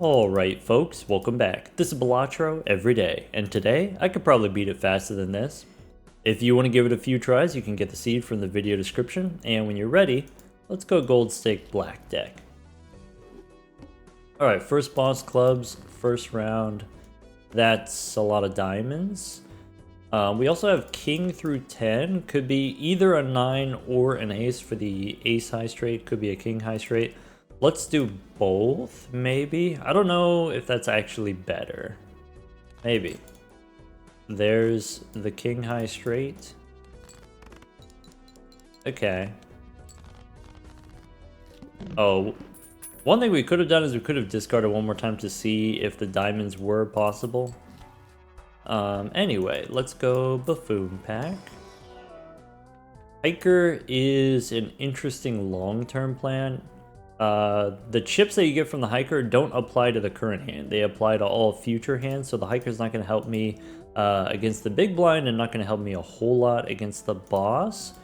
Alright folks, welcome back. This is Balatro every day, and today I could probably beat it faster than this. If you want to give it a few tries, you can get the seed from the video description, and when you're ready, let's go gold stake black deck. Alright, first boss clubs, first round, that's a lot of diamonds. We also have king through 10, could be either a 9 or an ace. For the ace high straight, could be a king high straight. Let's do both, maybe? I don't know if that's actually better. Maybe. There's the king high straight. Okay. Oh, one thing we could have done is we could have discarded one more time to see if the diamonds were possible. Anyway, let's go buffoon pack. Hiker is an interesting long-term plan. The chips that you get from the hiker don't apply to the current hand. They apply to all future hands, so the hiker's not going to help me against the big blind and not going to help me a whole lot against the boss.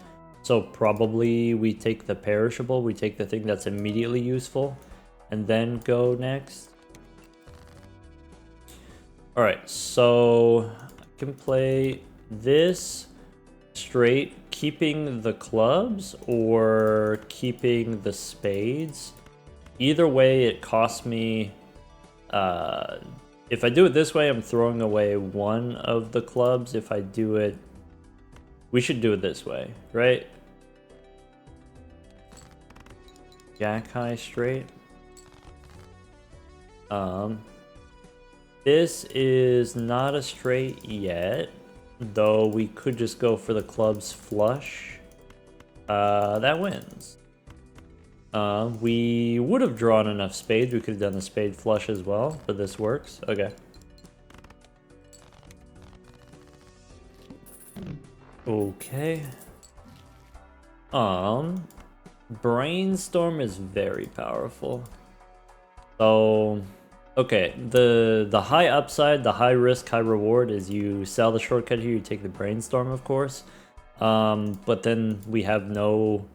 So probably we take the perishable, we take the thing that's immediately useful, and then go next. Alright, so I can play this straight, keeping the clubs or keeping the spades. Either way, it costs me, if I do it this way, I'm throwing away one of the clubs. If I do it, we should do it this way, right? Jack high straight. This is not a straight yet, though we could just go for the clubs flush. That wins. We would have drawn enough spades. We could have done the spade flush as well, but this works. Okay. Okay. Brainstorm is very powerful. So, okay, the high upside, the high risk, high reward is you sell the shortcut here, you take the brainstorm, of course. But then we have no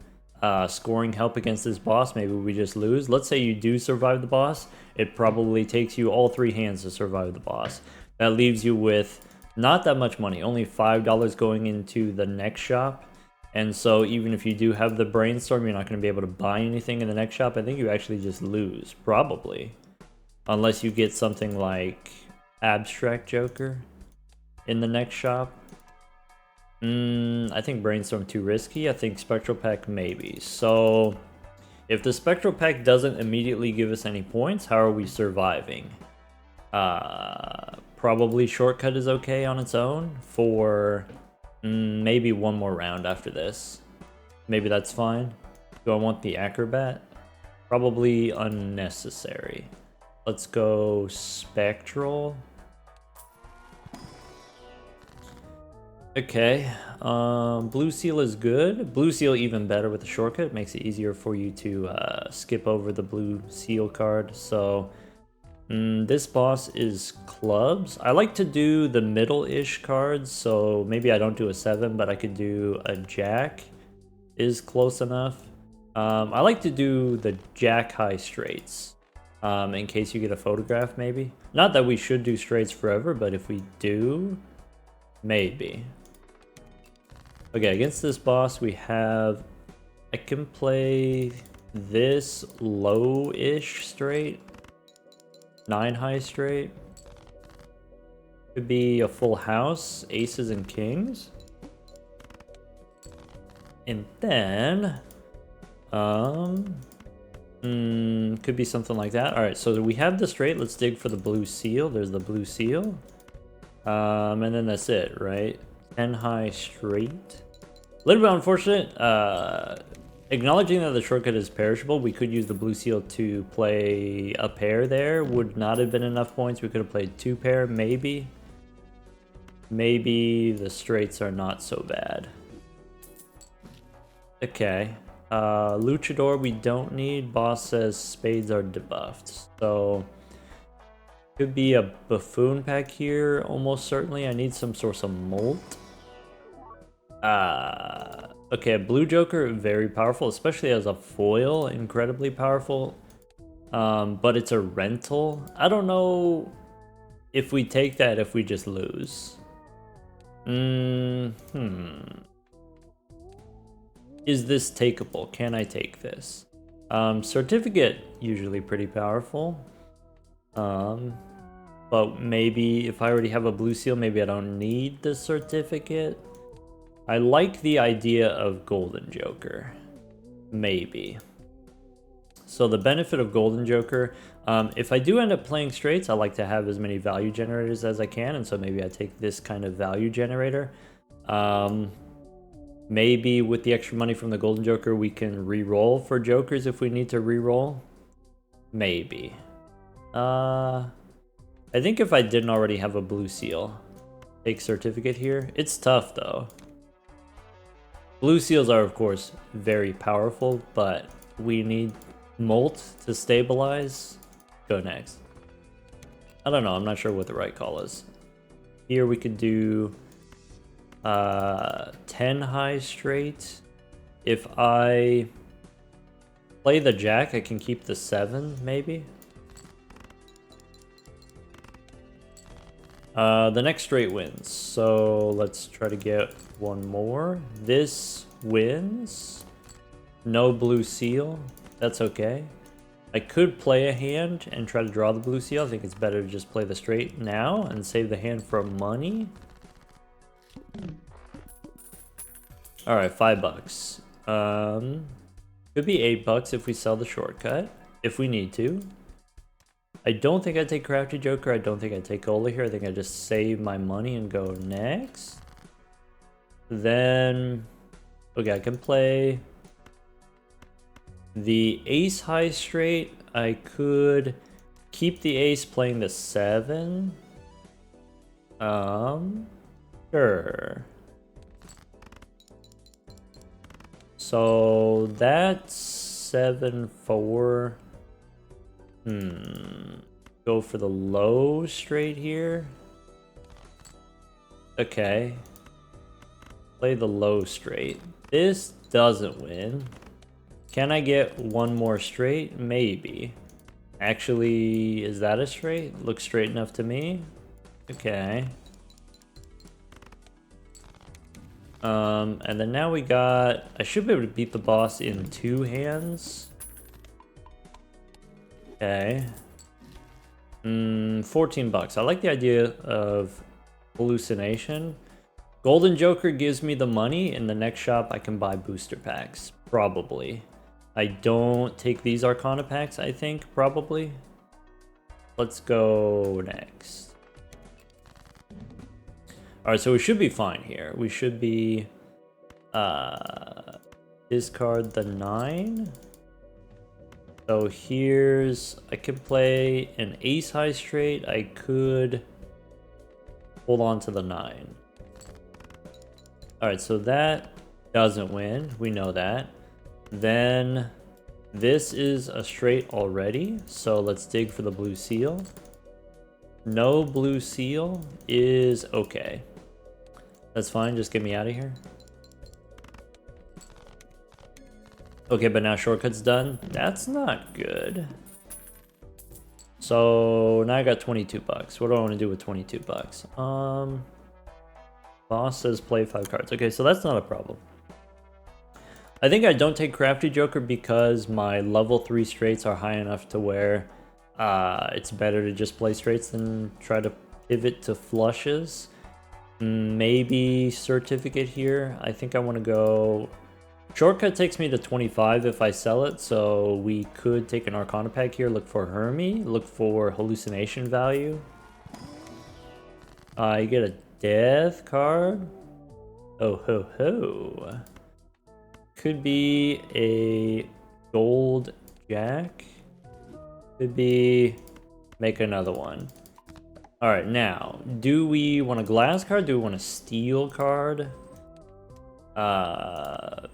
scoring help against this boss. Maybe we just lose. Let's say you do survive the boss. It probably takes you all 3 hands to survive the boss. That leaves you with not that much money, only $5 going into the next shop. And so even if you do have the brainstorm, you're not going to be able to buy anything in the next shop. I think you actually just lose, probably. Unless you get something like Abstract Joker in the next shop. I think Brainstorm too risky. I think Spectral Pack maybe. So if the Spectral Pack doesn't immediately give us any points, how are we surviving? Probably Shortcut is okay on its own for maybe one more round after this. Maybe that's fine. Do I want the Acrobat? Probably unnecessary. Let's go Spectral. Okay, Blue Seal is good. Blue Seal even better with the shortcut. Makes it easier for you to skip over the Blue Seal card. So this boss is clubs. I like to do the middle-ish cards, so maybe I don't do a 7, but I could do a Jack is close enough. I like to do the Jack high straights. In case you get a photograph, maybe. Not that we should do straights forever, but if we do, maybe. Okay, against this boss we have, I can play this low-ish straight, 9 high straight. Could be a full house, aces and kings. And then, could be something like that. All right, so we have the straight. Let's dig for the blue seal. There's the blue seal. And then that's it, right? 10 high straight. A little bit unfortunate. Acknowledging that the shortcut is perishable, we could use the blue seal to play a pair there. Would not have been enough points. We could have played 2 pair, maybe. Maybe the straights are not so bad. Okay. Luchador we don't need. Boss says spades are debuffed. So could be a buffoon pack here, almost certainly. I need some source of molt. Okay, Blue Joker, very powerful, especially as a foil, incredibly powerful. but it's a rental. I don't know if we take that if we just lose. Is this takeable? Can I take this? Certificate, usually pretty powerful. But maybe if I already have a blue seal, maybe I don't need the certificate. I like the idea of Golden Joker. Maybe. So the benefit of Golden Joker, if I do end up playing straights, I like to have as many value generators as I can, and so maybe I take this kind of value generator. Maybe with the extra money from the Golden Joker, we can re-roll for Jokers if we need to re-roll. Maybe. I think if I didn't already have a blue seal, take certificate here. It's tough though. Blue seals are of course very powerful, but we need Molt to stabilize. Go next. I don't know, I'm not sure what the right call is. Here we could do 10 high straight. If I play the jack, I can keep the 7 maybe. The next straight wins, so let's try to get one more. This wins. No blue seal. That's okay. I could play a hand and try to draw the blue seal. I think it's better to just play the straight now and save the hand for money. Alright, $5. Could be $8 if we sell the shortcut, if we need to. I don't think I take Crafty Joker. I don't think I take Ola here. I think I just save my money and go next. Then, okay, I can play the ace high straight. I could keep the ace playing the 7. Sure. So that's 7-4. Go for the low straight here. Okay. Play the low straight. This doesn't win. Can I get one more straight? Maybe. Actually, is that a straight? Looks straight enough to me. Okay. And then now we got... I should be able to beat the boss in 2 hands. Okay. $14. I like the idea of hallucination. Golden Joker gives me the money. In the next shop, I can buy booster packs. Probably. I don't take these Arcana packs, I think. Probably. Let's go next. Alright, so we should be fine here. We should be... discard the 9. So here's... I could play an ace high straight. I could hold on to the 9. Alright, so that doesn't win. We know that. Then this is a straight already. So let's dig for the blue seal. No blue seal is okay. That's fine. Just get me out of here. Okay, but now shortcut's done. That's not good. So now I got $22. What do I want to do with $22? Boss says play 5 cards. Okay, so that's not a problem. I think I don't take Crafty Joker because my level 3 straights are high enough to where it's better to just play straights than try to pivot to flushes. Maybe certificate here. I think I want to go... Shortcut takes me to 25 if I sell it, so we could take an Arcana pack here, look for Hermie, look for hallucination value. You get a death card. Oh ho ho. Could be a gold jack. Could be make another one. Alright, now, do we want a glass card? Do we want a steel card?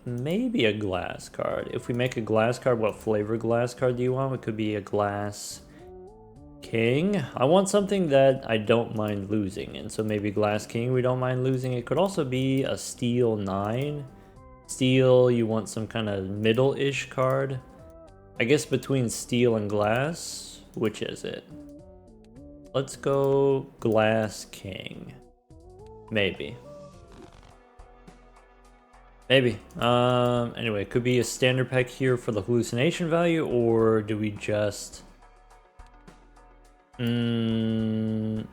Maybe a glass card. If we make a glass card, what flavor glass card do you want? It could be a glass king. I want something that I don't mind losing, and so maybe glass king we don't mind losing. It could also be a steel 9. Steel, you want some kind of middle-ish card. I guess between steel and glass, which is it? Let's go Glass King. Maybe. Maybe. Anyway, it could be a standard pack here for the hallucination value, or do we just... do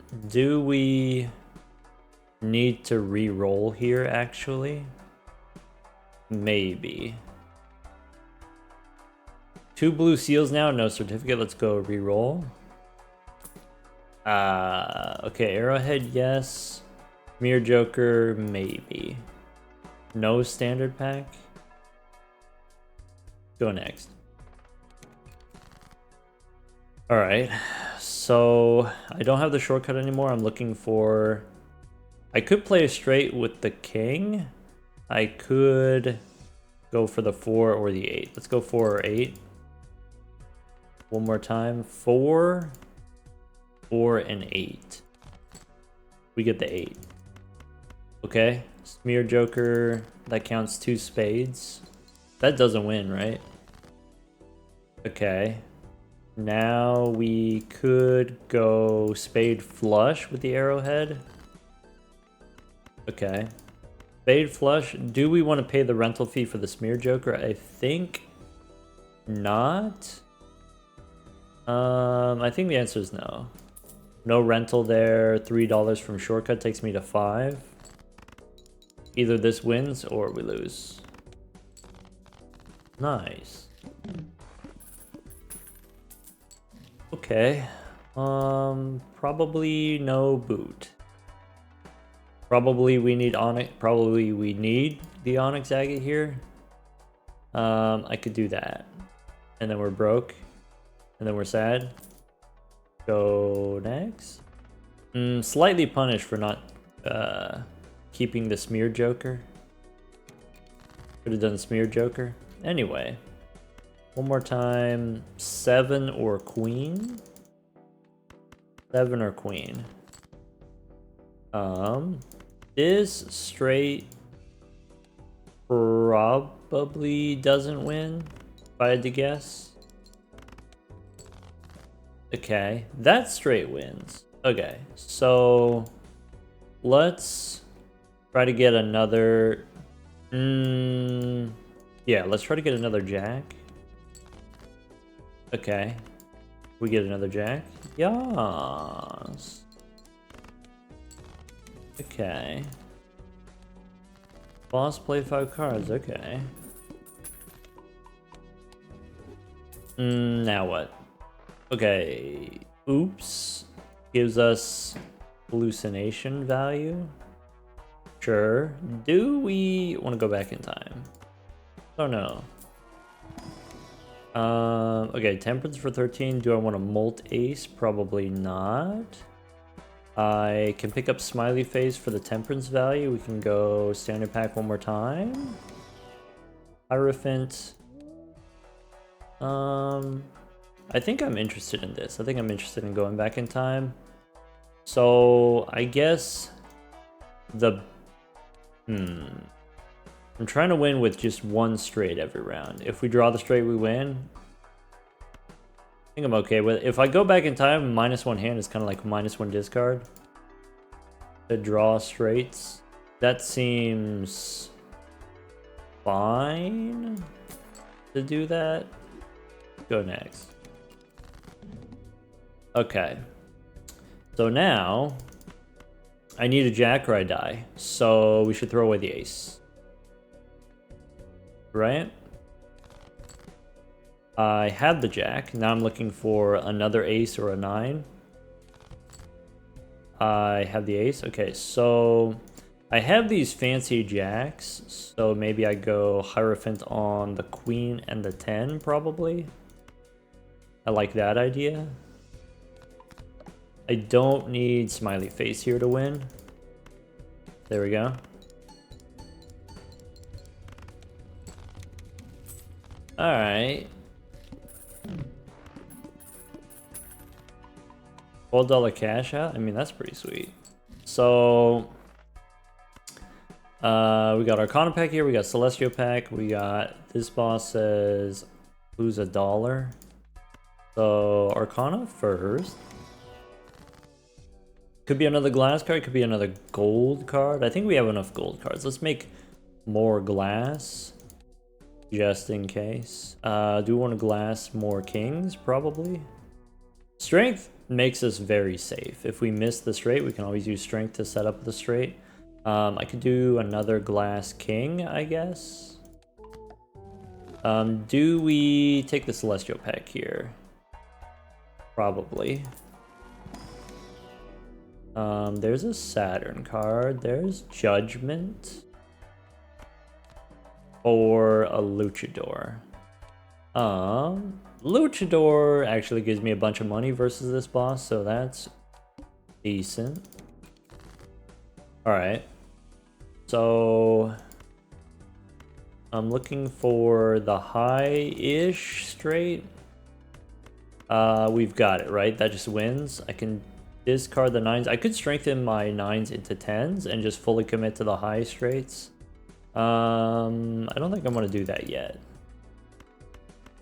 we need to re-roll here, actually? Maybe. 2 blue seals now, no certificate. Let's go re-roll. Okay, Arrowhead, yes. Mirror Joker, maybe. No standard pack. Go next. Alright, so I don't have the shortcut anymore. I'm looking for... I could play straight with the king. I could go for the 4 or the 8. Let's go 4 or 8. One more time. 4, 4, and 8. We get the 8. Okay, Smear Joker, that counts 2 spades. That doesn't win, right? Okay. Now we could go spade flush with the arrowhead. Okay. Spade flush. Do we want to pay the rental fee for the Smear Joker? I think not. I think the answer is no. No rental there. $3 from shortcut takes me to 5. Either this wins or we lose. Nice. Okay. Probably no boot. Probably we need Onyx. Probably we need the Onyx Agate here. I could do that. And then we're broke. And then we're sad. Go next. Slightly punished for not keeping the Smear Joker. Could have done Smear Joker. Anyway. One more time. 7 or Queen? 7 or Queen. This straight probably doesn't win, if I had to guess. Okay, that straight wins. Okay, so let's try to get another... yeah, let's try to get another jack. Okay, we get another jack. Yes. Okay. Boss play 5 cards, okay. Now what? Okay. Oops. Gives us hallucination value. Sure. Do we want to go back in time? Oh no. Okay, temperance for 13. Do I want to molt ace? Probably not. I can pick up smiley face for the temperance value. We can go standard pack one more time. Hierophant. I think I'm interested in this. I think I'm interested in going back in time. So I guess the I'm trying to win with just 1 straight every round. If we draw the straight, we win. I think I'm okay with it. If I go back in time, -1 hand is kind of like -1 discard. To draw straights. That seems fine to do that. Go next. Okay. So now I need a jack or I die. So we should throw away the ace. Right? I had the jack. Now I'm looking for another ace or a 9. I have the ace. Okay, so I have these fancy jacks. So maybe I go Hierophant on the queen and the 10, probably. I like that idea. I don't need smiley face here to win. There we go. Alright. $12 cash out? I mean, that's pretty sweet. So, we got Arcana pack here. We got Celestial pack. We got, this boss says Lose $1. So Arcana first. Could be another glass card, could be another gold card. I think we have enough gold cards. Let's make more glass, just in case. Do we want to glass more kings? Probably. Strength makes us very safe. If we miss the straight, we can always use strength to set up the straight. I could do another glass king, I guess. Do we take the Celestial pack here? Probably. There's a Saturn card. There's Judgment. Or a Luchador. Luchador actually gives me a bunch of money versus this boss, so that's decent. Alright. So I'm looking for the high-ish straight. We've got it, right? That just wins. I can discard the 9s. I could strengthen my 9s into 10s and just fully commit to the high straights. I don't think I'm going to do that yet.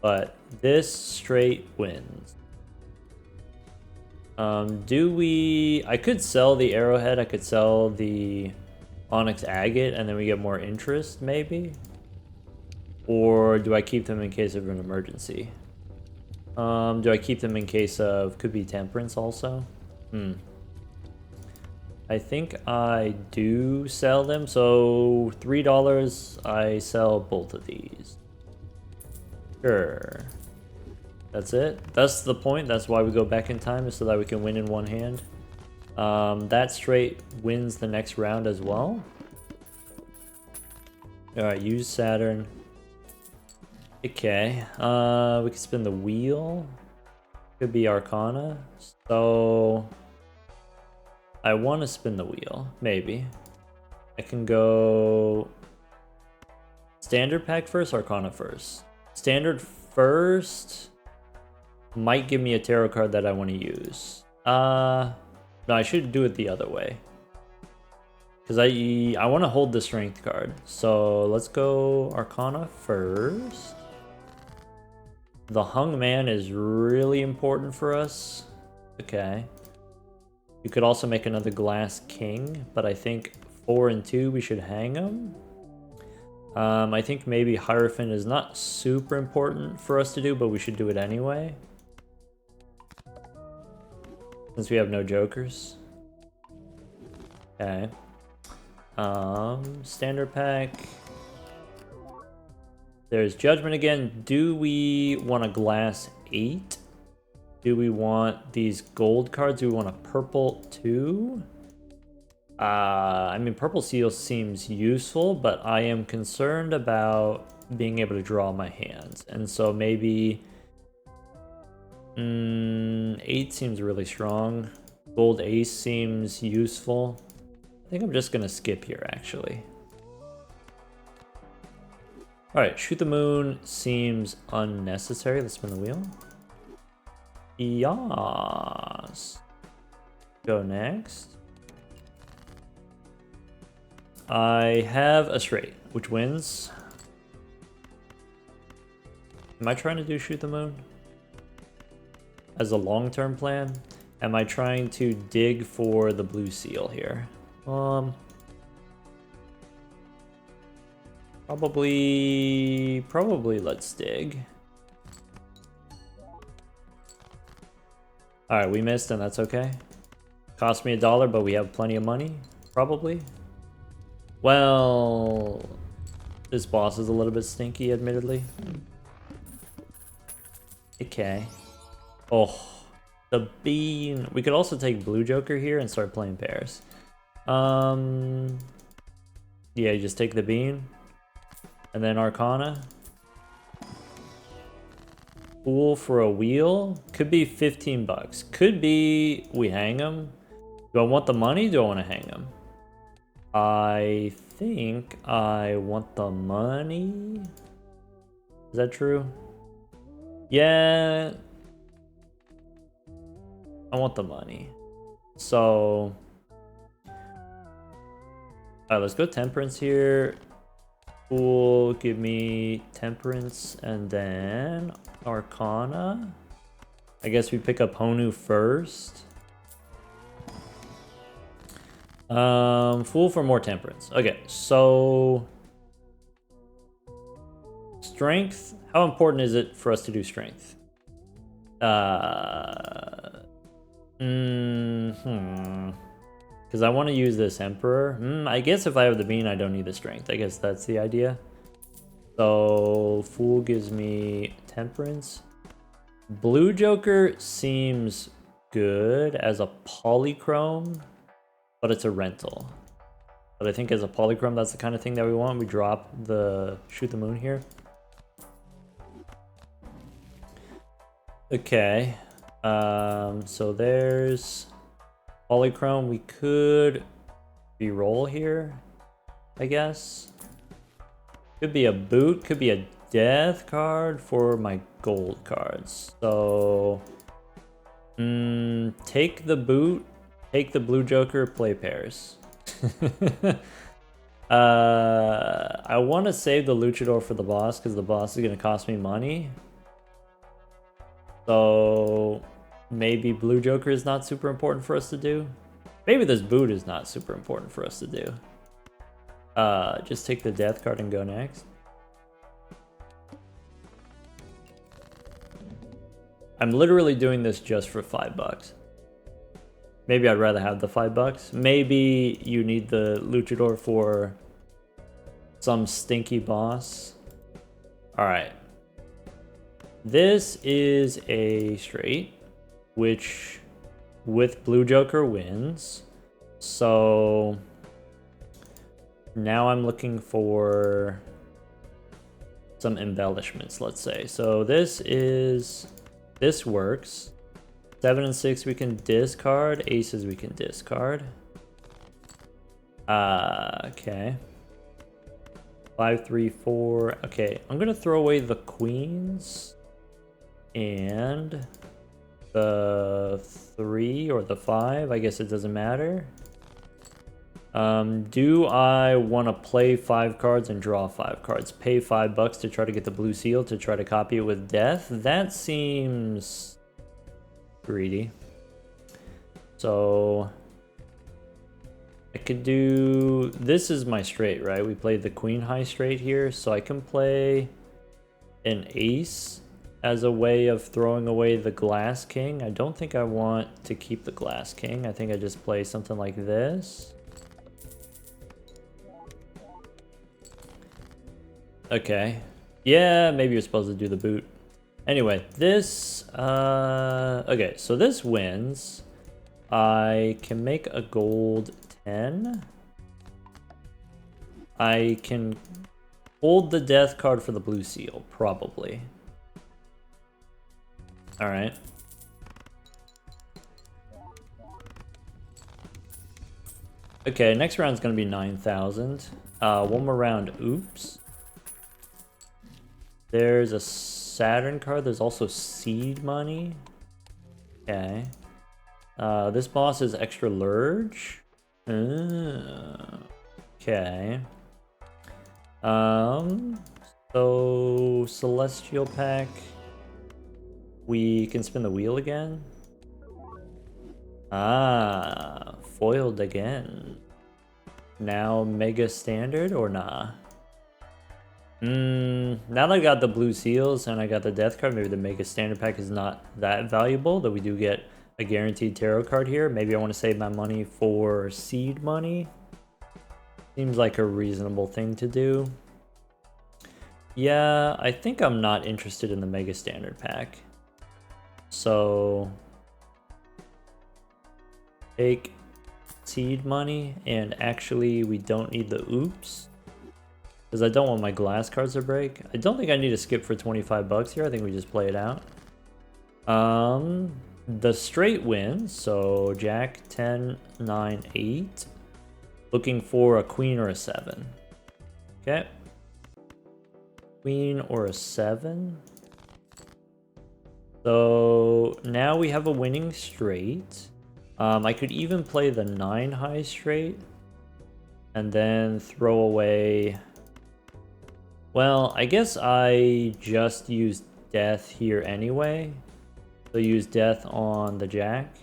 But this straight wins. I could sell the Arrowhead, I could sell the Onyx Agate, and then we get more interest, maybe? Or do I keep them in case of an emergency? Do I keep them in case of, could be Temperance also? I think I do sell them, so $3, I sell both of these. Sure. That's it. That's the point. That's why we go back in time, is so that we can win in one hand. That straight wins the next round as well. Alright, use Saturn. Okay. We can spin the wheel. Could be Arcana. So I want to spin the wheel. Maybe. I can go Standard pack first, Arcana first. Standard first might give me a tarot card that I want to use. No, I should do it the other way. Because I want to hold the strength card. So let's go Arcana first. The Hung Man is really important for us. Okay. You could also make another Glass King, but I think 4 and 2 we should hang him. I think maybe Hierophant is not super important for us to do, but we should do it anyway. Since we have no jokers. Okay. Standard pack. There's Judgment again. Do we want a Glass 8? Do we want these gold cards? Do we want a purple 2? I mean, Purple Seal seems useful, but I am concerned about being able to draw my hands. And so maybe 8 seems really strong. Gold Ace seems useful. I think I'm just going to skip here, actually. Alright, Shoot the Moon seems unnecessary. Let's spin the wheel. Yes. Go next. I have a straight, which wins. Am I trying to do Shoot the Moon? As a long-term plan? Am I trying to dig for the blue seal here? Probably let's dig. Alright, we missed and that's okay. Cost me $1, but we have plenty of money. Probably. Well, this boss is a little bit stinky, admittedly. Okay. Oh, the bean. We could also take Blue Joker here and start playing pairs. Yeah, you just take the bean. And then Arcana. Fool for a wheel. Could be 15 bucks. Could be we hang him. Do I want the money? Do I want to hang him? I think I want the money. Is that true? Yeah. I want the money. So alright, let's go Temperance here. Fool, give me Temperance, and then Arcana. I guess we pick up Honu first. Fool for more temperance. Okay, so strength. How important is it for us to do strength? Because I want to use this Emperor. I guess if I have the bean, I don't need the strength. I guess that's the idea. So Fool gives me temperance. Blue Joker seems good as a polychrome, but it's a rental. But I think as a polychrome, that's the kind of thing that we want. We drop the Shoot the Moon here. Okay. So there's polychrome. We could re-roll here, I guess. Could be a boot, could be a death card for my gold cards. So take the boot, take the blue joker, play pairs. I want to save the luchador for the boss because the boss is going to cost me money. So maybe blue joker is not super important for us to do. Maybe this boot is not super important for us to do. Just take the death card and go next. I'm literally doing this just for $5. Maybe I'd rather have the $5. Maybe you need the luchador for some stinky boss. All right. This is a straight, which with blue joker wins. So now I'm looking for some embellishments, let's say. So this works. 7 and 6 we can discard. Aces we can discard. Okay. 5, 3, 4. Okay, I'm gonna throw away the queens and the 3 or the 5. I guess it doesn't matter. Do I want to play 5 cards and draw 5 cards? Pay $5 to try to get the blue seal to try to copy it with death? That seems greedy. So I could do... This is my straight, right? We played the queen high straight here, so I can play an ace as a way of throwing away the glass king. I don't think I want to keep the glass king. I think I just play something like this. Okay. Yeah, maybe you're supposed to do the boot. Anyway, this... okay, so this wins. I can make a gold 10. I can hold the death card for the blue seal, probably. Alright. Okay, next round's gonna be 9,000. One more round. Oops. There's a Saturn card. There's also seed money. Okay. This boss is extra lurge. Okay. So celestial pack. We can spin the wheel again. Ah, foiled again. Now mega standard or nah? Now that I got the blue seals and I got the death card, maybe the mega standard pack is not that valuable, though we do get a guaranteed tarot card here. Maybe I want to save my money for seed money. Seems like a reasonable thing to do. Yeah, I think I'm not interested in the mega standard pack. So take seed money, and actually we don't need the oops. Because I don't want my glass cards to break. I don't think I need to skip for $25 here. I think we just play it out. The straight wins. So Jack, 10, 9, 8. Looking for a queen or a 7. Okay. Queen or a 7. So now we have a winning straight. I could even play the 9 high straight. And then throw away... Well, I guess I just used death here anyway. So use death on the jack.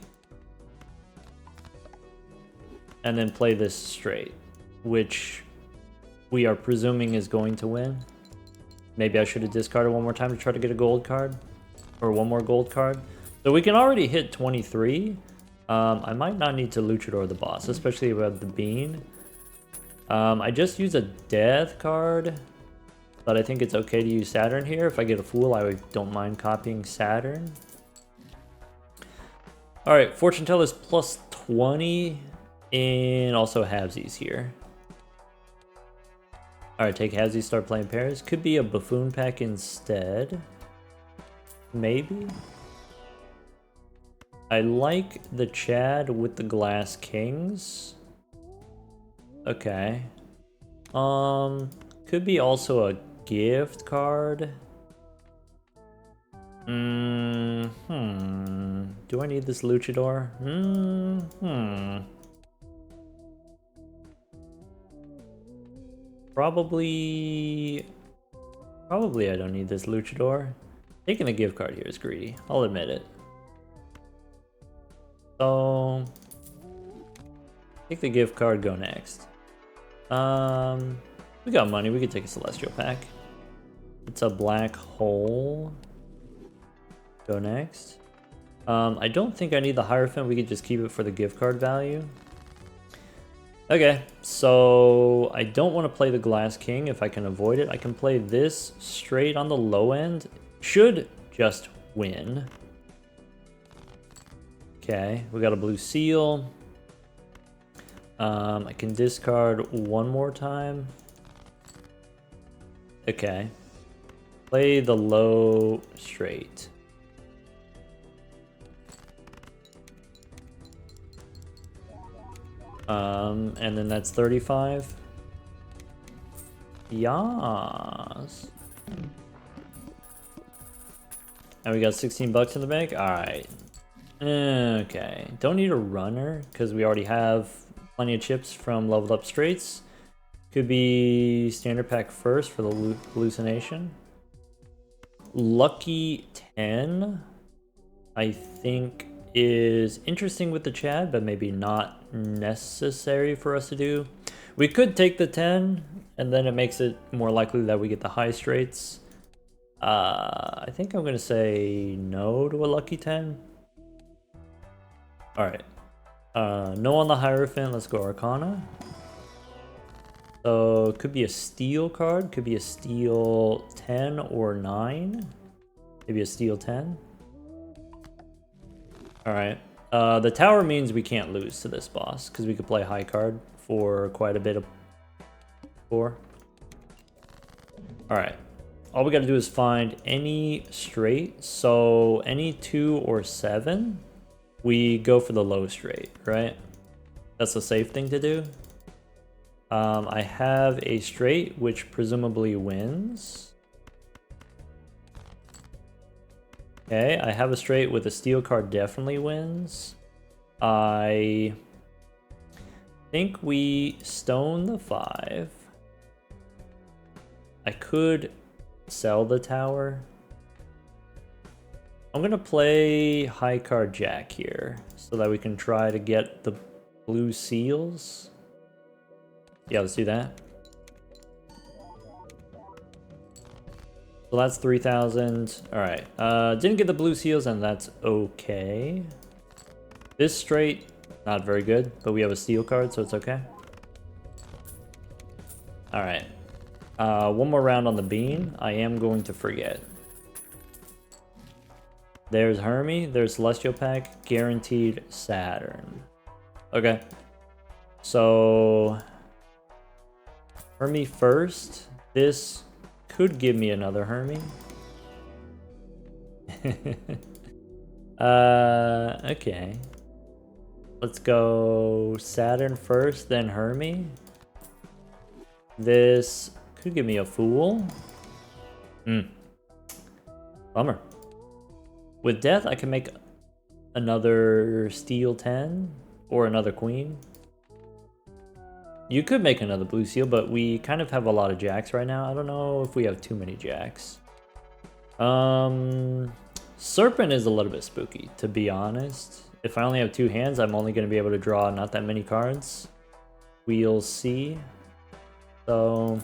And then play this straight, which we are presuming is going to win. Maybe I should have discarded one more time to try to get a gold card. Or one more gold card. So we can already hit 23. I might not need to Luchador the boss, especially with the bean. I just use a death card, but I think it's okay to use Saturn here. If I get a fool, I don't mind copying Saturn. Alright, Fortune Teller's plus 20, and also halvesies here. Alright, take halvesies, start playing pairs. Could be a Buffoon pack instead. Maybe? I like the Chad with the Glass Kings. Okay. Could be also a gift card. Do I need this Luchador? Probably I don't need this Luchador. Taking a gift card here is greedy. I'll admit it. So take the gift card, go next. We got money, we could take a Celestial pack. It's a black hole. Go next. I don't think I need the Hierophant, we could just keep it for the gift card value. Okay, so I don't want to play the Glass King if I can avoid it. I can play this straight on the low end. Should just win. Okay, we got a blue seal. I can discard one more time. Okay. Play the low straight. And then that's 35. Yas. And we got 16 bucks in the bank. All right. Okay. Don't need a runner because we already have plenty of chips from leveled up straights. Could be standard pack first for the hallucination. Lucky 10, I think, is interesting with the Chad, but maybe not necessary for us to do. We could take the 10, and then it makes it more likely that we get the high straights. I think I'm going to say no to a lucky 10. Alright. No on the Hierophant, let's go Arcana. So, could be a steel card, could be a steel 10 or 9. Maybe a steel 10. Alright. The tower means we can't lose to this boss, because we could play high card for quite a bit of 4. Alright. All we gotta do is find any straight, so any 2 or 7, we go for the low straight, right? That's a safe thing to do. I have a straight, which presumably wins. Okay, I have a straight with a steel card, definitely wins. I think we stone the 5. I could sell the tower. I'm gonna play high card jack here so that we can try to get the blue seals. Yeah, let's do that. So that's 3,000. Alright. Didn't get the blue seals, and that's okay. This straight, not very good, but we have a steel card, so it's okay. Alright. One more round on the bean. I am going to forget. There's Hermie, there's Celestial Pack, guaranteed Saturn. Okay. So Hermie first. This could give me another Hermie. Okay. Let's go Saturn first, then Hermie. This could give me a Fool. Bummer. With Death, I can make another Steel 10 or another Queen. You could make another blue seal, but we kind of have a lot of jacks right now. I don't know if we have too many jacks. Serpent is a little bit spooky, to be honest. If I only have 2 hands, I'm only going to be able to draw not that many cards. We'll see. So,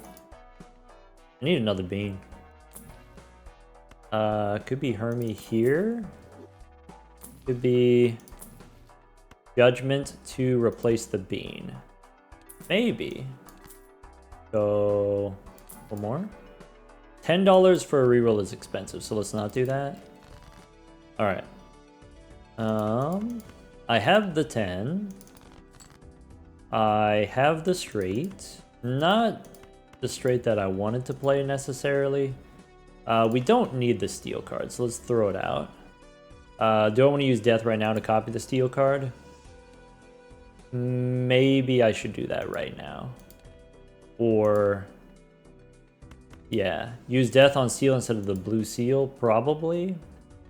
I need another bean. Could be Hermie here. Could be Judgment to replace the bean. Maybe. Go one more. $10 for a reroll is expensive, so let's not do that. Alright. I have the 10. I have the straight. Not the straight that I wanted to play necessarily. We don't need the steel card, so let's throw it out. Do I want to use death right now to copy the steel card? Maybe I should do that right now. Or, yeah, use death on seal instead of the blue seal, probably.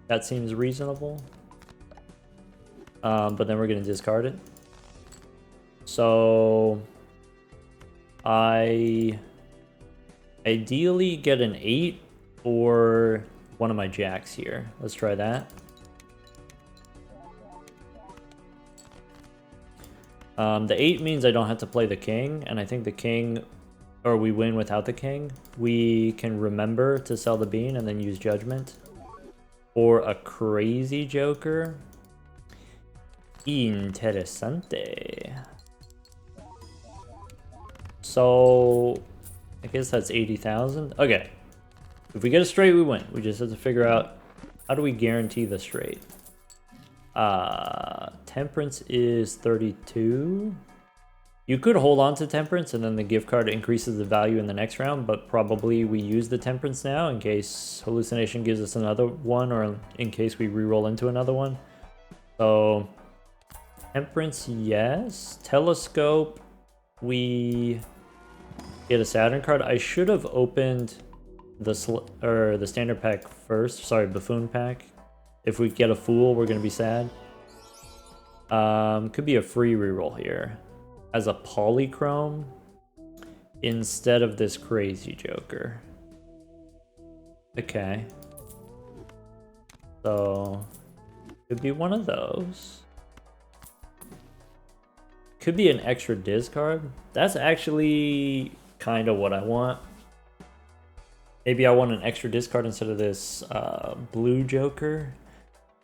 That seems reasonable. But then we're going to discard it. So, I ideally get an 8 or one of my jacks here. Let's try that. The 8 means I don't have to play the king, and I think the king, or we win without the king. We can remember to sell the bean and then use judgment. Or a crazy joker. Interesante. So, I guess that's 80,000. Okay. If we get a straight, we win. We just have to figure out how do we guarantee the straight. Temperance is 32. You could hold on to Temperance and then the gift card increases the value in the next round, but probably we use the Temperance now in case Hallucination gives us another one or in case we re-roll into another one. So, Temperance, yes. Telescope, we get a Saturn card. I should have opened the standard pack first. Sorry, Buffoon pack. If we get a Fool, we're going to be sad. Could be a free reroll here. As a Polychrome instead of this crazy joker. Okay. So, could be one of those. Could be an extra discard. That's actually kind of what I want. Maybe I want an extra discard instead of this blue joker.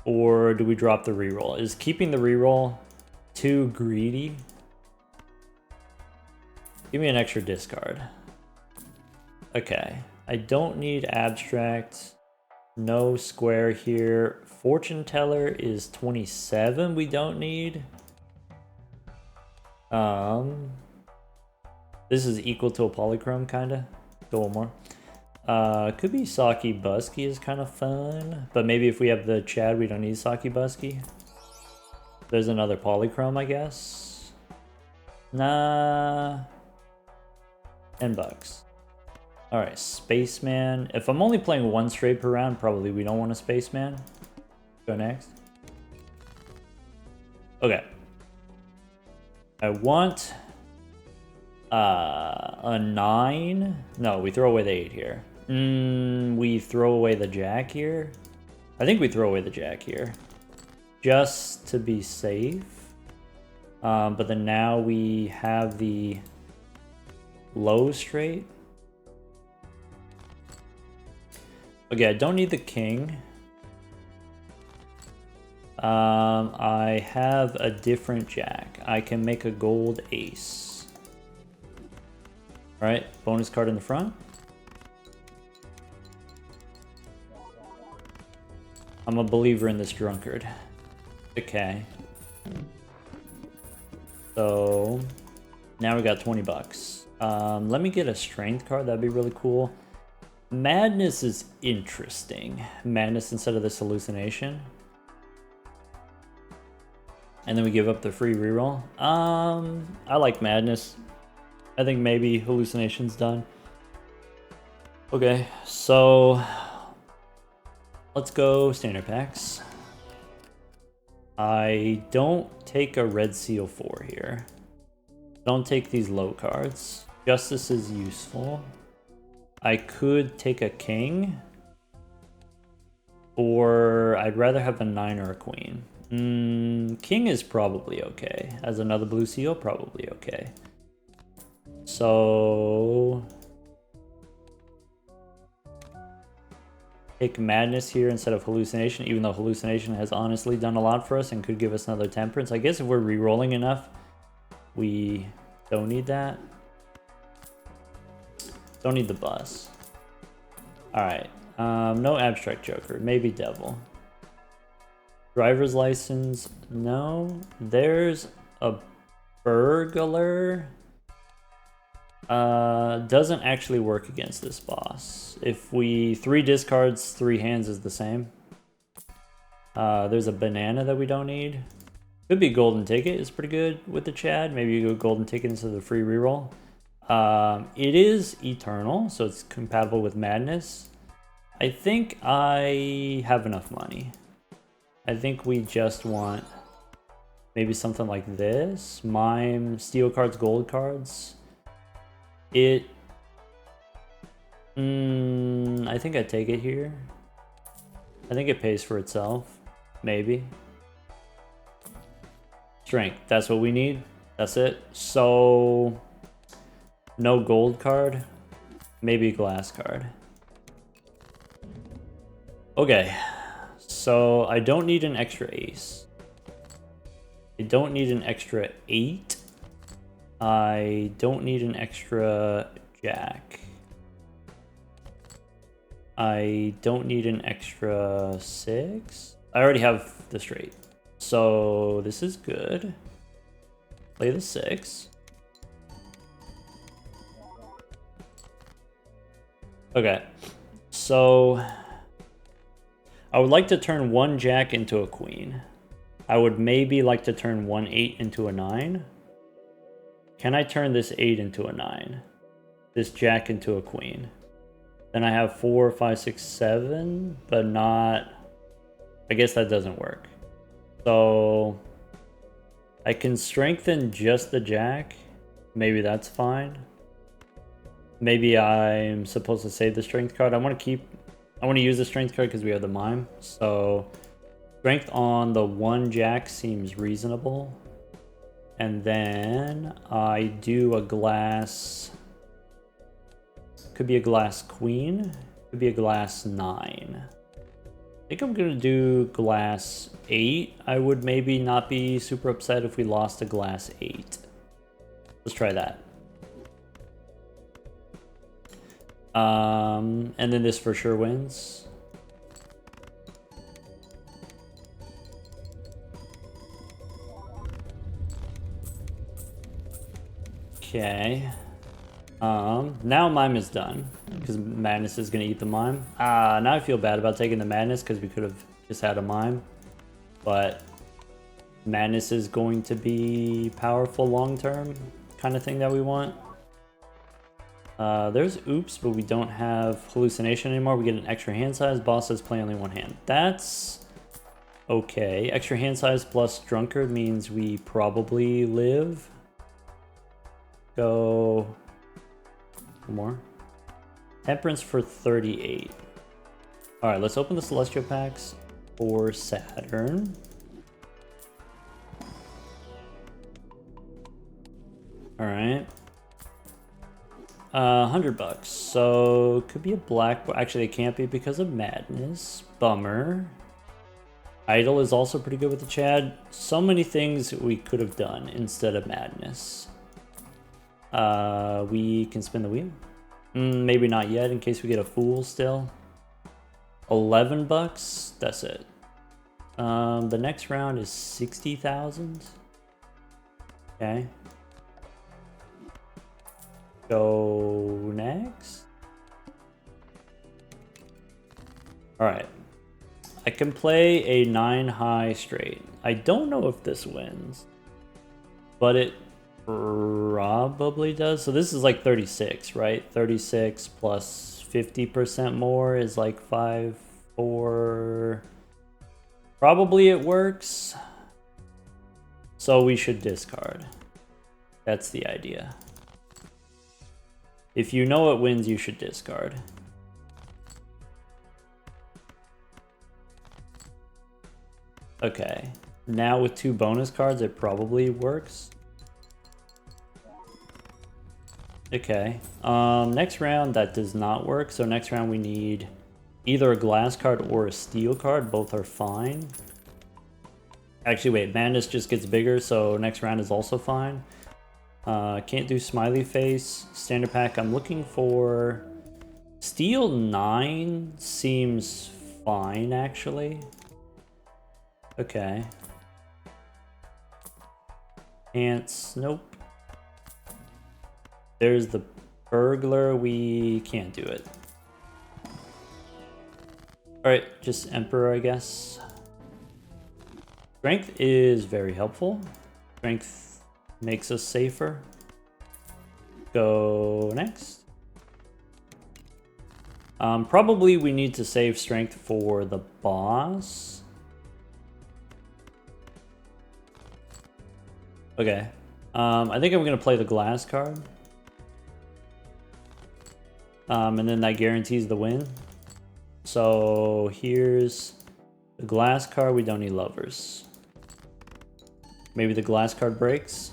Or do we drop the reroll? Is keeping the reroll too greedy? Give me an extra discard. Okay. I don't need abstract. No square here. Fortune teller is 27 we don't need. This is equal to a polychrome kinda. Go one more. Could be Saki Busky is kind of fun, but maybe if we have the Chad, we don't need Saki Busky. There's another polychrome, I guess. Nah. $10. Alright, Spaceman. If I'm only playing one straight per round, probably we don't want a Spaceman. Go next. Okay. I want a 9. No, we throw away the 8 here. We throw away the jack here. I think we throw away the jack here. Just to be safe. But then now we have the low straight. Okay, I don't need the king. I have a different jack. I can make a gold ace. Alright, bonus card in the front. I'm a believer in this drunkard. Okay. So, now we got 20 bucks. Let me get a strength card, that'd be really cool. Madness is interesting. Madness instead of this hallucination. And then we give up the free reroll. I like Madness. I think maybe Hallucination's done. Okay, so let's go standard packs. I don't take a red seal 4 here. Don't take these low cards. Justice is useful. I could take a king. Or I'd rather have a 9 or a queen. King is probably okay. As another blue seal, probably okay. So take Madness here instead of Hallucination, even though Hallucination has honestly done a lot for us and could give us another Temperance. I guess if we're re-rolling enough, we don't need that. Don't need the bus. Alright. No Abstract Joker. Maybe Devil. Driver's License. No. There's a Burglar. Doesn't actually work against this boss. If we 3 discards, 3 hands is the same. There's a Banana that we don't need. Could be Golden Ticket is pretty good with the Chad. Maybe you go Golden Ticket instead of the free reroll. It is Eternal, so it's compatible with Madness. I think I have enough money. I think we just want maybe something like this. Mime, Steel cards, Gold cards. I think I take it here. I think it pays for itself. Maybe. Strength, that's what we need. That's it. So, no gold card. Maybe glass card. Okay. So, I don't need an extra ace. I don't need an extra 8. I don't need an extra jack. I don't need an extra 6. I already have the straight. So this is good. Play the 6. Okay. So I would like to turn 1 jack into a queen. I would maybe like to turn 1 8 into a 9. Can I turn this 8 into a 9? This jack into a queen. Then I have 4, 5, 6, 7, but not... I guess that doesn't work. So I can strengthen just the jack. Maybe that's fine. Maybe I'm supposed to save the strength card. I want to use the strength card because we have the mime. So strength on the 1 jack seems reasonable. And then I do a glass, could be a glass queen, could be a glass 9. I think I'm gonna do glass 8. I would maybe not be super upset if we lost a glass 8. Let's try that. And then this for sure wins. Okay. Now mime is done because madness is gonna eat the mime. Now I feel bad about taking the madness because we could have just had a mime, but madness is going to be powerful long term kind of thing that we want. There's oops, but we don't have hallucination anymore. We get an extra hand size. Boss says play only 1 hand. That's okay. Extra hand size plus drunkard means we probably live. Go more. Temperance for 38. All right, let's open the Celestial packs for Saturn. All right. $100. So could be a black. Actually, it can't be because of madness. Bummer. Idol is also pretty good with the Chad. So many things we could have done instead of madness. We can spin the wheel. Maybe not yet, in case we get a fool still. $11. That's it. The next round is 60,000. Okay. Go next. All right. I can play a 9 high straight. I don't know if this wins, but it probably does. So this is like 36, right? 36 plus 50% more is like 5, 4. Probably it works. So we should discard. That's the idea. If you know it wins, you should discard. Okay. Now with 2 bonus cards, it probably works. Okay. Next round, that does not work. So next round, we need either a glass card or a steel card. Both are fine. Actually, wait. Madness just gets bigger, so next round is also fine. Can't do smiley face. Standard pack, I'm looking for... Steel 9 seems fine, actually. Okay. Ants, nope. There's the burglar, we can't do it. Alright, just Emperor, I guess. Strength is very helpful. Strength makes us safer. Go next. Probably we need to save strength for the boss. Okay. I think I'm gonna play the glass card. And then that guarantees the win. So here's the glass card. We don't need lovers. Maybe the glass card breaks.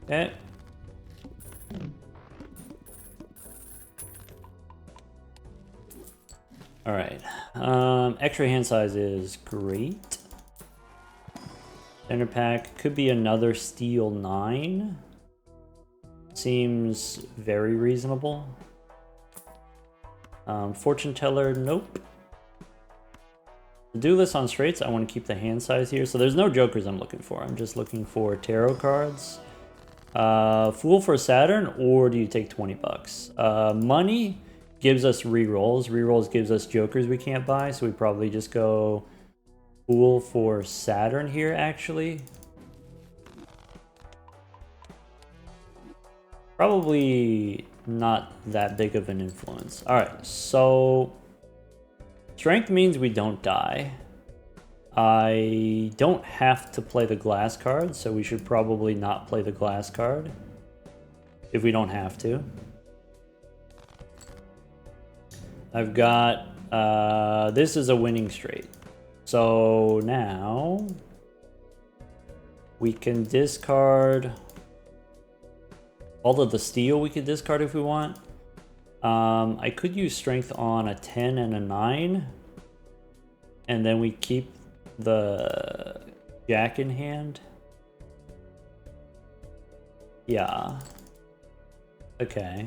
Okay. Alright. Extra hand size is great. Standard pack could be another steel 9. Seems very reasonable. Fortune teller, nope. To do this on straights, I want to keep the hand size here. So there's no jokers I'm looking for. I'm just looking for tarot cards. Fool for Saturn, or do you take 20 bucks? Money gives us rerolls. Rerolls gives us jokers we can't buy, so we probably just go Fool for Saturn here, actually. Probably not that big of an influence. Alright, so strength means we don't die. I don't have to play the glass card, so we should probably not play the glass card if we don't have to. I've got, this is a winning straight. So now we can discard all of the steel. We could discard if we want. I could use strength on a 10 and a 9. And then we keep the jack in hand. Yeah. Okay.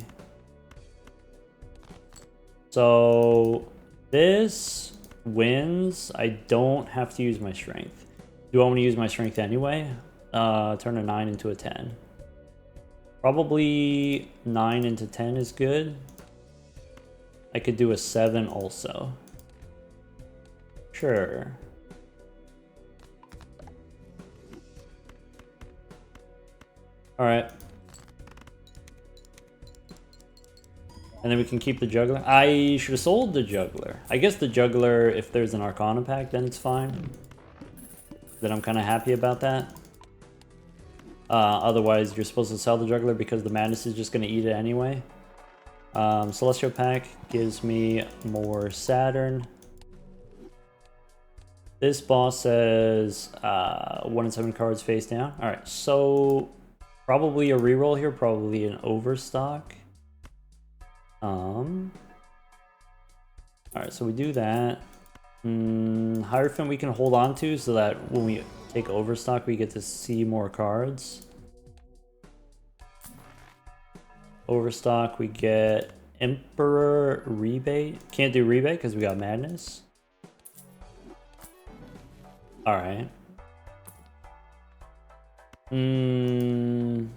So this wins. I don't have to use my strength. Do I want to use my strength anyway? Turn a 9 into a 10. Probably 9 into 10 is good. I could do a 7 also. Sure. Alright. And then we can keep the juggler. I should have sold the juggler. I guess the juggler, if there's an Arcana pack, then it's fine. Then I'm kind of happy about that. Otherwise, you're supposed to sell the juggler because the madness is just going to eat it anyway. Celestial pack gives me more Saturn. This boss says 1 in 7 cards face down. Alright, so probably a reroll here, probably an overstock. Alright, so we do that. Hierophant we can hold on to so that when we take overstock we get to see more cards. Overstock we get Emperor rebate. Can't do rebate because we got madness. Alright. We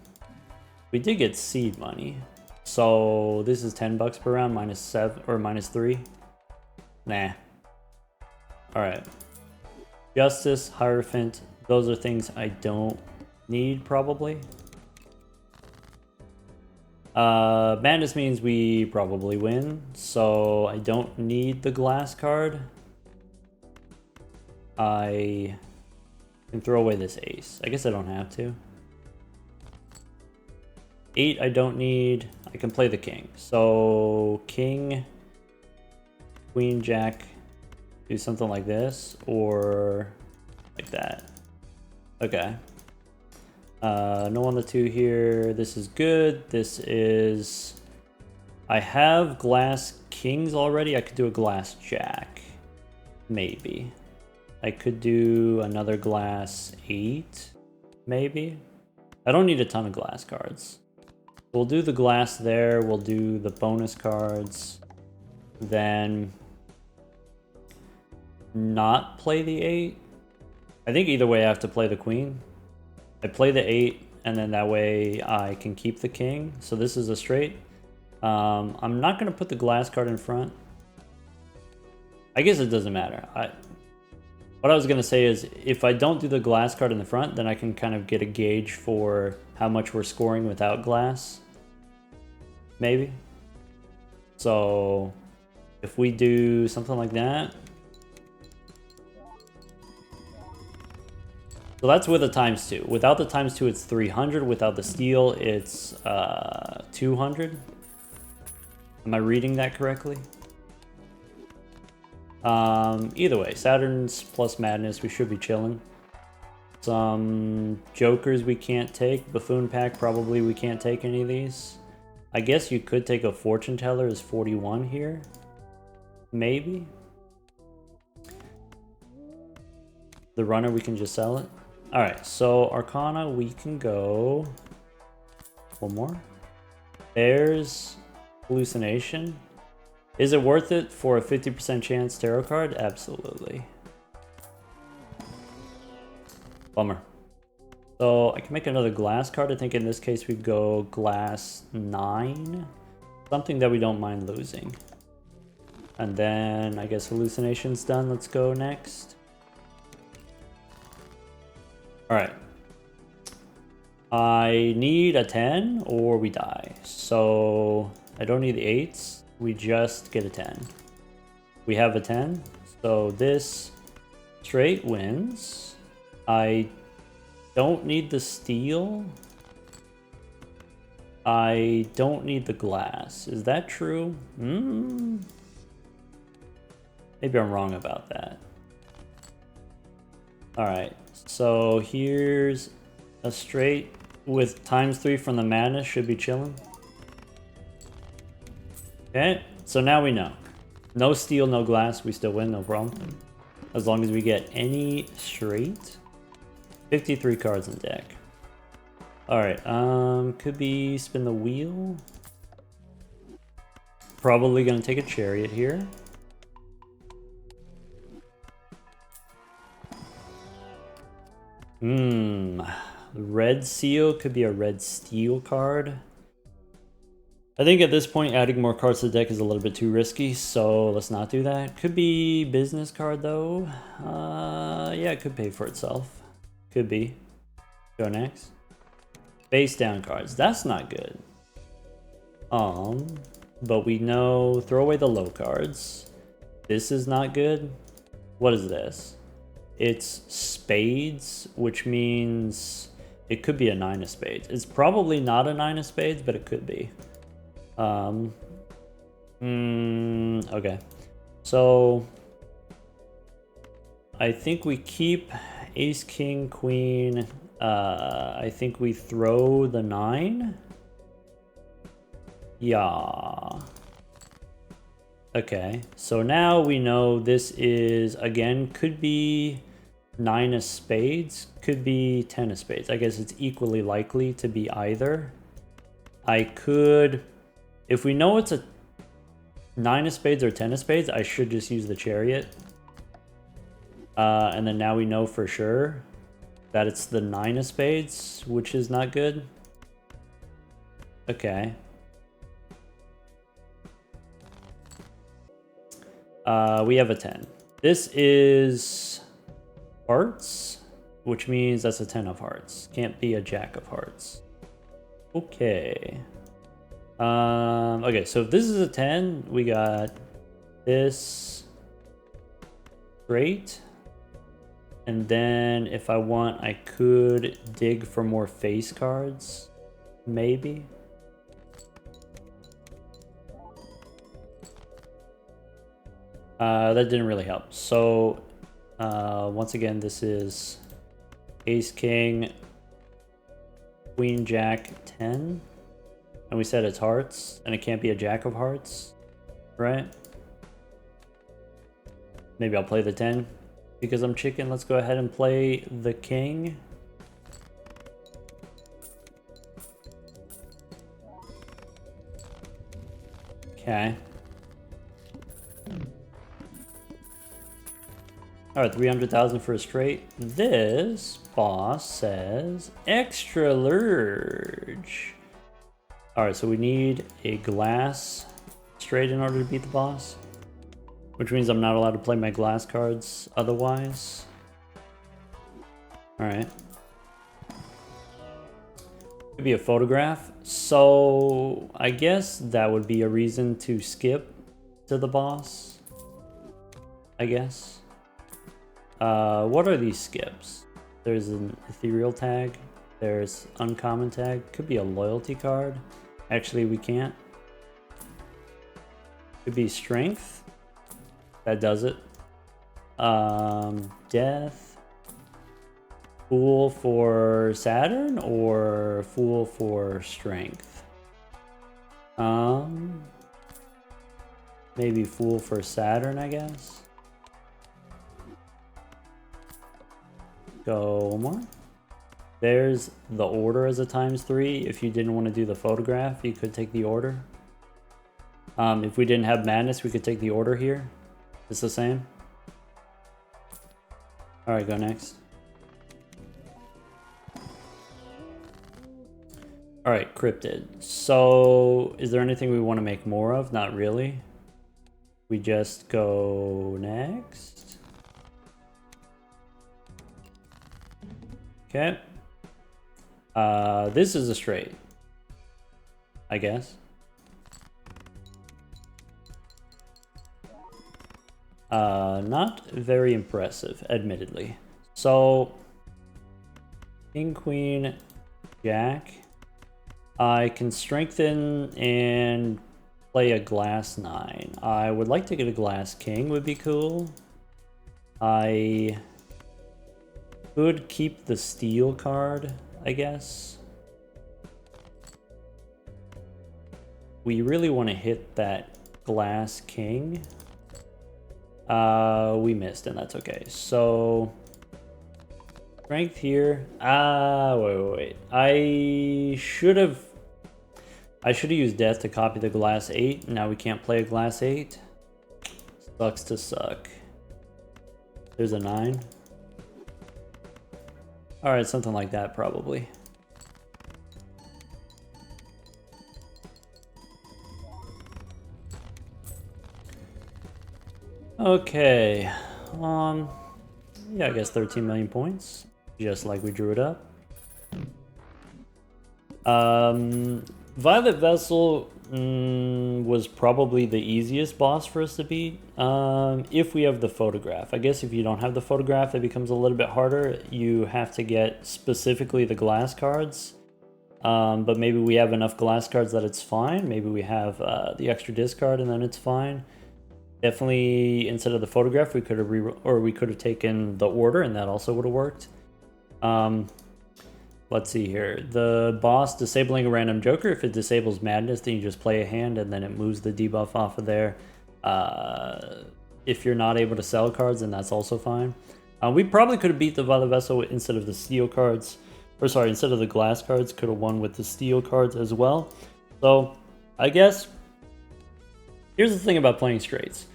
did get seed money. So this is 10 bucks per round, minus 7 or minus 3. Nah. Alright. Justice, Hierophant, those are things I don't need probably. Madness means we probably win, so I don't need the glass card. I can throw away this ace. I guess I don't have to. 8 I don't need. I can play the king. So king, queen, jack, Do something like this or like that. Okay. No on the 2 here. This is good. This is... I have glass kings already. I could do a glass jack. Maybe. I could do another glass 8. Maybe. I don't need a ton of glass cards. We'll do the glass there. We'll do the bonus cards. Then not play the 8. I think either way I have to play the queen. I play the 8 and then that way I can keep the king. So this is a straight. I'm not going to put the glass card in front. I guess it doesn't matter. What I was going to say is if I don't do the glass card in the front, then I can kind of get a gauge for how much we're scoring without glass. Maybe. So if we do something like that. So that's with a ×2. Without the ×2, it's 300. Without the steal, it's 200. Am I reading that correctly? Either way, Saturn's plus Madness, we should be chilling. Some Jokers we can't take. Buffoon Pack, probably we can't take any of these. I guess you could take a Fortune Teller as 41 here. Maybe. The Runner, we can just sell it. Alright, so Arcana, we can go... One more. There's Hallucination. Is it worth it for a 50% chance tarot card? Absolutely. Bummer. So I can make another glass card. I think in this case we go glass 9. Something that we don't mind losing. And then I guess Hallucination's done. Let's go next. Alright. I need a 10 or we die. So I don't need the 8s. We just get a 10. We have a 10. So this straight wins. I don't need the steal. I don't need the glass. Is that true? Maybe I'm wrong about that. Alright, so here's a straight with ×3 from the Madness. Should be chilling. Okay, so now we know. No steal, no glass, we still win, no problem. As long as we get any straight. 53 cards in deck. Alright, could be spin the wheel. Probably gonna take a Chariot here. Red Seal could be a red steel card. I think at this point adding more cards to the deck is a little bit too risky, so let's not do that. Could be business card though. Yeah, it could pay for itself. Could be. Go next. Face down cards. That's not good. But we know throw away the low cards. This is not good. What is this? It's spades, which means it could be a 9 of spades. It's probably not a 9 of spades, but it could be. Okay. So I think we keep ace, king, queen. I think we throw the 9. Yeah. Okay. So now we know this is, again, could be 9 of spades, could be 10 of spades. I guess it's equally likely to be either. I could, if we know it's a 9 of spades or 10 of spades, I should just use the Chariot. And then now we know for sure that it's the 9 of spades, which is not good. Okay. We have a 10. This is hearts, which means that's a 10 of hearts. Can't be a jack of hearts. Okay. Okay, so if this is a 10, we got this straight. And then if I want, I could dig for more face cards, maybe. That didn't really help. So once again, this is ace king, queen jack 10, and we said it's hearts, and it can't be a jack of hearts, right? Maybe I'll play the 10 because I'm chicken. Let's go ahead and play the king. Okay. Alright, 300,000 for a straight. This boss says extra large. Alright, so we need a glass straight in order to beat the boss. Which means I'm not allowed to play my glass cards otherwise. Alright. Could be a photograph. So I guess that would be a reason to skip to the boss. I guess. What are these skips? There's an ethereal tag. There's uncommon tag. Could be a loyalty card. Actually, we can't. Could be strength. That does it. Death. Fool for Saturn or Fool for Strength? Maybe Fool for Saturn, I guess. Go one more. There's the order as a ×3. If you didn't want to do the photograph, you could take the order. If we didn't have madness, we could take the order here. It's the same. Alright, go next. Alright, cryptid. So, is there anything we want to make more of? Not really. We just go next. Okay. This is a straight, I guess. Not very impressive, admittedly. So, king, queen, jack. I can strengthen and play a glass 9. I would like to get a glass king, would be cool. I could keep the steel card, I guess. We really want to hit that glass king. We missed, and that's okay. So strength here. Wait. I should have used death to copy the glass 8. Now we can't play a glass 8. Sucks to suck. There's a 9. Alright, something like that probably. Okay. Yeah, I guess 13 million points. Just like we drew it up. Violet Vessel was probably the easiest boss for us to beat. If we have the photograph. I guess if you don't have the photograph, it becomes a little bit harder. You have to get specifically the glass cards. But maybe we have enough glass cards that it's fine. Maybe we have the extra discard and then it's fine. Definitely, instead of the photograph, we could have taken the order, and that also would have worked. Let's see here. The boss disabling a random joker. If it disables madness, then you just play a hand, and then it moves the debuff off of there. If you're not able to sell cards, then that's also fine. We probably could have beat the Violet Vessel instead of the steel cards, or sorry, instead of the glass cards. Could have won with the steel cards as well. So, I guess here's the thing about playing straights.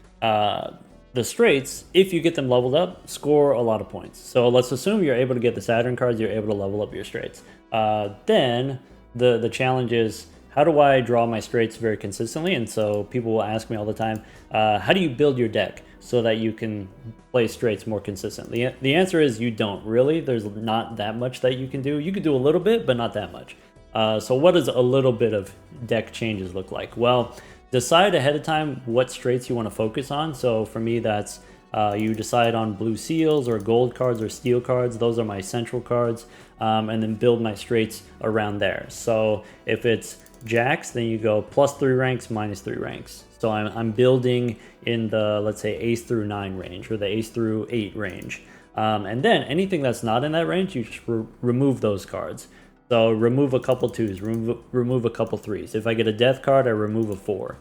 The straights, if you get them leveled up, score a lot of points. So let's assume you're able to get the Saturn cards, you're able to level up your straights. Then the challenge is, how do I draw my straights very consistently? And so people will ask me all the time, how do you build your deck so that you can play straights more consistently? The answer is you don't really. There's not that much that you can do. You can do a little bit, but not that much. So what does a little bit of deck changes look like? Well, decide ahead of time what straights you want to focus on. So for me, that's you decide on blue seals or gold cards or steel cards. Those are my central cards, and then build my straights around there. So if it's jacks, then you go +3 ranks, -3 ranks. So I'm building in the, let's say, ace through 9 range, or the ace through 8 range. And then anything that's not in that range, you just remove those cards. So remove a couple 2s, remove a couple 3s. If I get a death card, I remove a 4.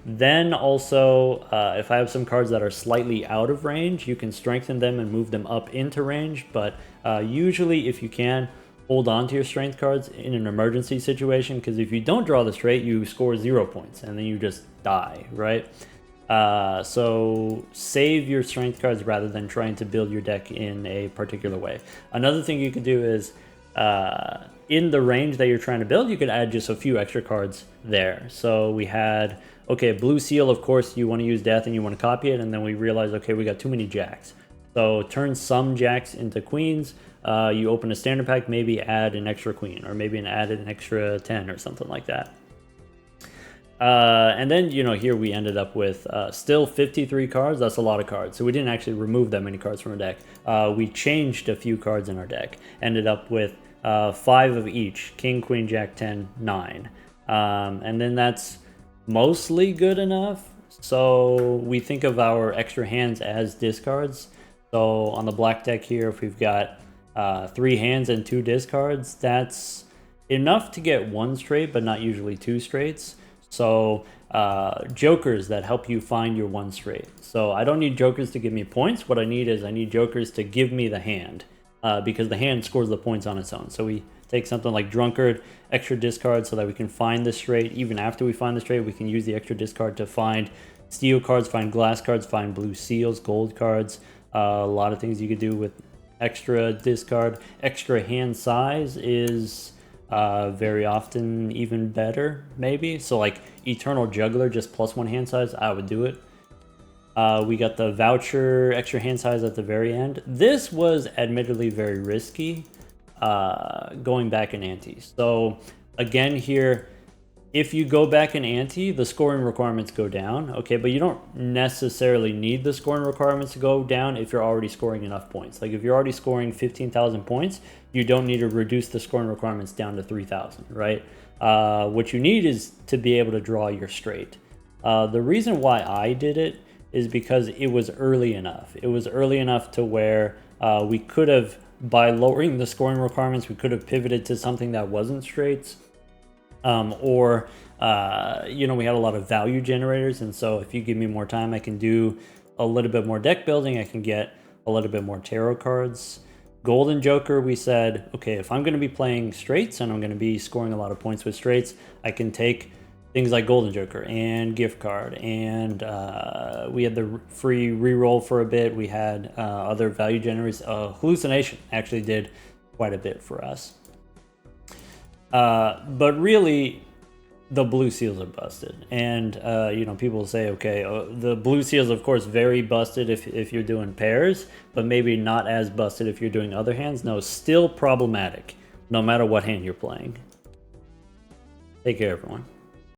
Then also, if I have some cards that are slightly out of range, you can strengthen them and move them up into range. But usually, if you can, hold on to your strength cards in an emergency situation, because if you don't draw the straight, you score 0 points and then you just die, right? So save your strength cards rather than trying to build your deck in a particular way. Another thing you could do is, in the range that you're trying to build, you could add just a few extra cards there. So we had, okay, blue seal, of course, you want to use death and you want to copy it, and then we realized, okay, we got too many jacks. So turn some jacks into queens. You open a standard pack, maybe add an extra queen, or maybe add an extra 10 or something like that. And then, you know, here we ended up with still 53 cards. That's a lot of cards. So we didn't actually remove that many cards from our deck. We changed a few cards in our deck. Ended up with 5 of each: king, queen, jack, 10, 9. And then that's mostly good enough. So we think of our extra hands as discards. So on the black deck here, if we've got 3 hands and 2 discards, that's enough to get 1 straight, but not usually 2 straights. So jokers that help you find your 1 straight. So I don't need jokers to give me points. What I need jokers to give me the hand, because the hand scores the points on its own. So we take something like drunkard, extra discard, so that we can find the straight. Even after we find the straight, we can use the extra discard to find steel cards, find glass cards, find blue seals, gold cards. A lot of things you could do with extra discard. Extra hand size is very often even better, maybe. So like Eternal Juggler, just +1 hand size, I would do it. We got the voucher extra hand size at the very end. This was admittedly very risky, going back in ante. So again here, if you go back in ante, the scoring requirements go down, okay, but you don't necessarily need the scoring requirements to go down if you're already scoring enough points. Like if you're already scoring 15,000 points, you don't need to reduce the scoring requirements down to 3,000, right? What you need is to be able to draw your straight. The reason why I did it is because it was early enough. It was early enough to where we could have, by lowering the scoring requirements, we could have pivoted to something that wasn't straights. You know, we had a lot of value generators, and so if you give me more time, I can do a little bit more deck building. I can get a little bit more tarot cards. Golden Joker, we said, okay, if I'm going to be playing straights and I'm going to be scoring a lot of points with straights, I can take things like Golden Joker and gift card, and we had the free reroll for a bit. We had other value generators. Hallucination actually did quite a bit for us. But really, the blue seals are busted. And, you know, people say, okay, the blue seals, of course, very busted if you're doing pairs, but maybe not as busted if you're doing other hands. No, still problematic, no matter what hand you're playing. Take care, everyone.